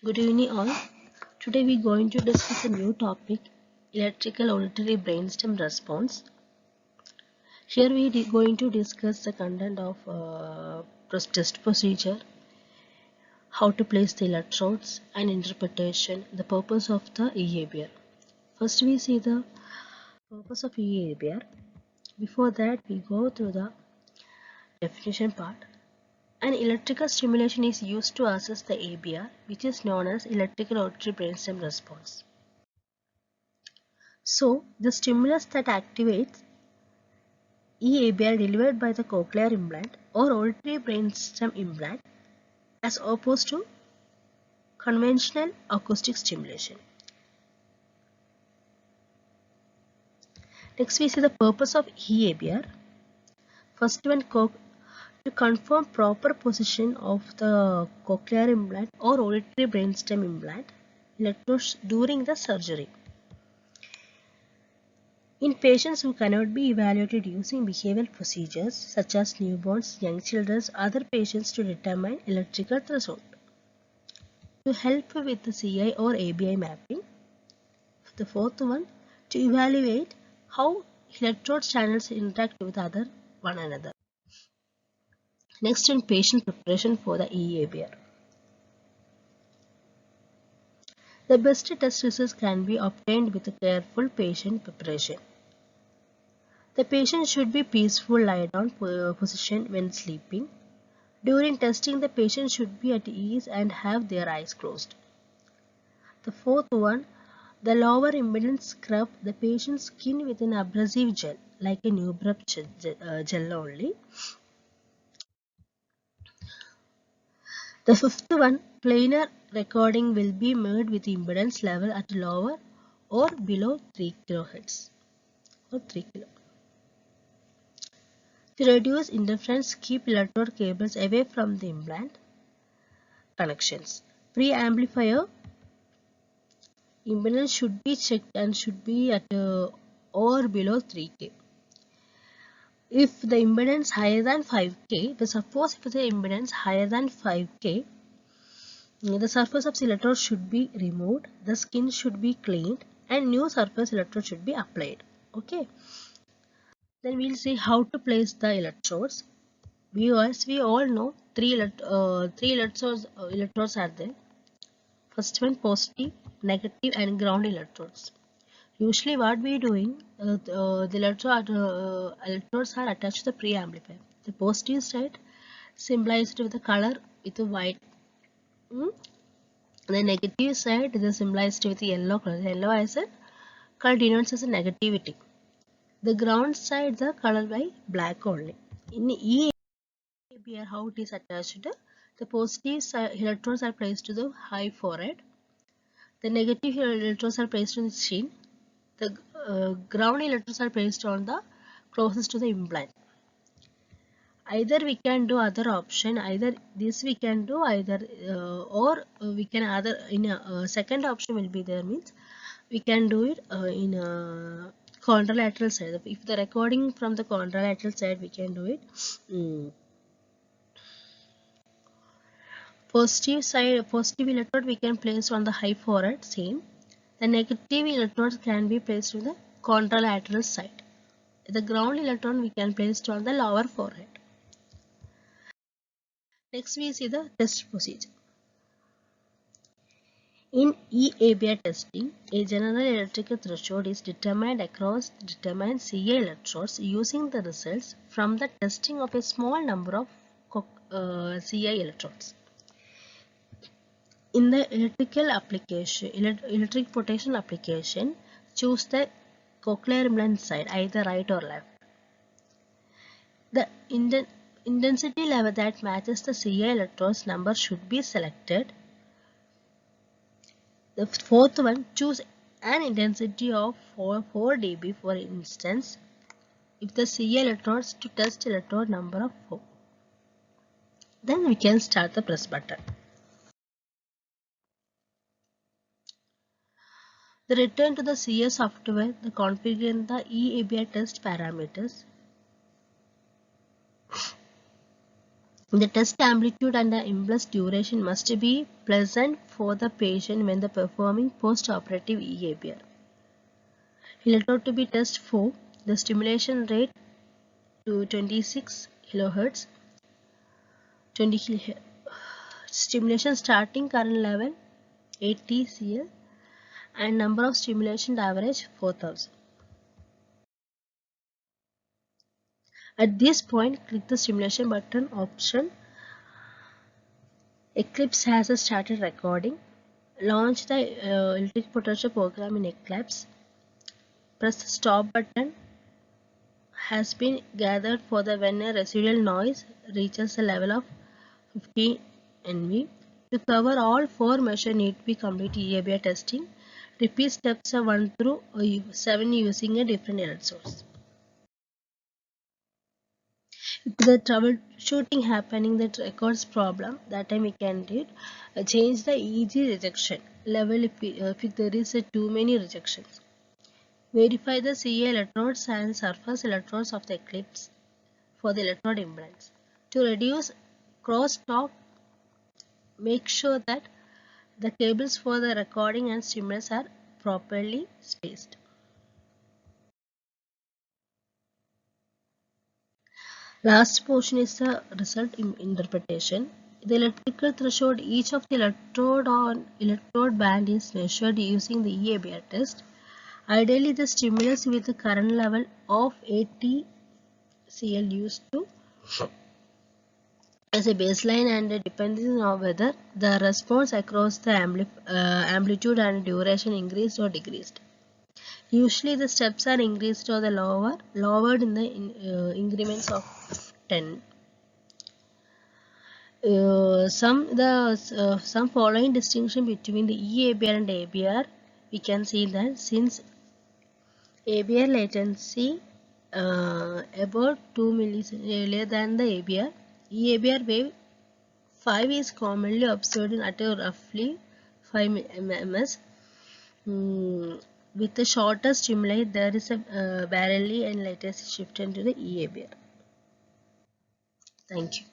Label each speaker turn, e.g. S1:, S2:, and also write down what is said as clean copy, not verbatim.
S1: Good evening all. Today we are going to discuss a new topic, electrical auditory brainstem response. Here we are going to discuss the content of test procedure, how to place the electrodes and interpretation, the purpose of the eABR. First we see the purpose of eABR. Before that we go through the definition part. An electrical stimulation is used to assess the ABR, which is known as electrical auditory brainstem response. So, the stimulus that activates eABR delivered by the cochlear implant or auditory brainstem implant as opposed to conventional acoustic stimulation. Next we see the purpose of eABR. First one, to confirm proper position of the cochlear implant or auditory brainstem implant electrodes during the surgery. In patients who cannot be evaluated using behavioral procedures such as newborns, young children, other patients to determine electrical threshold. To help with the CI or ABI mapping. The fourth one, to evaluate how electrode channels interact with one another. Next, in patient preparation for the eABR. The best test results can be obtained with a careful patient preparation. The patient should be peaceful lie down position when sleeping. During testing, the patient should be at ease and have their eyes closed. The fourth one, the lower impedance scrub the patient's skin with an abrasive gel, like a new gel only. The fifth one, planar recording will be made with impedance level at lower or below 3 kHz or 3 kilo. To reduce interference, keep electrode cables away from the implant connections. Pre-amplifier impedance should be checked and should be at or below 3K. If the impedance higher than 5K, suppose if the impedance higher than 5K, the surface of the electrode should be removed, the skin should be cleaned, and new surface electrode should be applied. Okay. Then we'll see how to place the electrodes. Viewers, we all know three electrodes are there. First one, positive, negative, and ground electrodes. Usually what we are doing, the electrodes are attached to the preamplifier. The positive side symbolized with the color with the white. The negative side is symbolized with the yellow color. The yellow as a color denotes as a negativity. The ground side the color by black only. In eABR, how it is attached? The positive electrodes are placed to the high forehead. The negative electrodes are placed on the chin. The ground electrodes are placed on the closest to the implant. Either we can do other option, either this we can do, either or we can other in a second option will be there, means we can do it in a contralateral side. If the recording from the contralateral side, we can do it. Positive electrode we can place on the high forehead, same. The negative electrodes can be placed on the contralateral side. The ground electron we can place on the lower forehead. Next we see the test procedure. In eABR testing, a general electrical threshold is determined across determined CA electrodes using the results from the testing of a small number of CA electrodes. In the electric potential application, choose the cochlear implant side, either right or left. The intensity level that matches the CA electrodes number should be selected. The fourth one, choose an intensity of 4 dB for instance, if the CA electrodes to test electrode number of 4. Then we can start the press button. The return to the CA software, the configure the eABR test parameters. The test amplitude and the impulse duration must be pleasant for the patient when the performing post-operative eABR. Electrode to be tested for the stimulation rate to 26 kHz, 20 kHz, stimulation starting current level 80 cl, and number of stimulation average 4000. At this point, click the stimulation button option. Eclipse has started recording. Launch the electric potential program in Eclipse. Press the stop button. Has been gathered for the when a residual noise reaches the level of 50 NV. To cover all 4 measures need to be complete eABR testing. Repeat steps 1 through 7 using a different error source. If the troubleshooting happening that records problem, that time we can do change the EG rejection level if there is too many rejections. Verify the CA electrodes and surface electrodes of the Eclipse for the electrode implants. To reduce crosstalk, make sure that the cables for the recording and stimulus are properly spaced. Last portion is the result interpretation. The electrical threshold, each of the electrode on electrode band is measured using the eABR test. Ideally, the stimulus with the current level of 80 cl used to as a baseline, and depending on whether the response across the amplitude and duration increased or decreased. Usually the steps are increased or the lowered in the increments of 10. Some following distinction between the eABR and ABR, we can see that since ABR latency about 2 milliseconds earlier than the ABR, eABR wave 5 is commonly observed at a roughly 5 ms. With the shorter stimuli, there is a barely and latency shift into the eABR. Thank you.